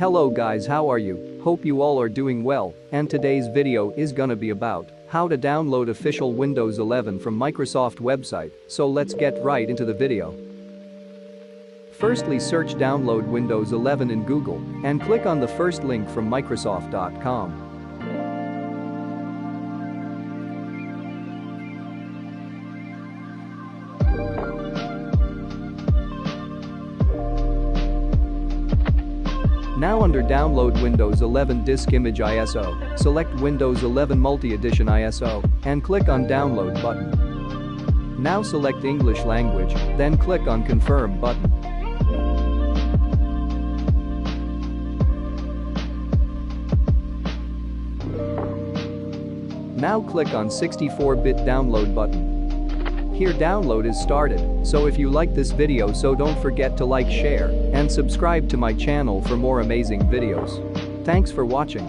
Hello guys, how are you? Hope you all are doing well, and today's video is gonna be about how to download official Windows 11 from Microsoft website, so let's get right into the video. Firstly, search download Windows 11 in Google and click on the first link from Microsoft.com. Now under Download Windows 11 Disk Image ISO, select Windows 11 Multi-Edition ISO and click on Download button. Now select English language, then click on Confirm button. Now click on 64-bit download button. Here download is started, so if you like this video, so don't forget to like, share, and subscribe to my channel for more amazing videos. Thanks for watching.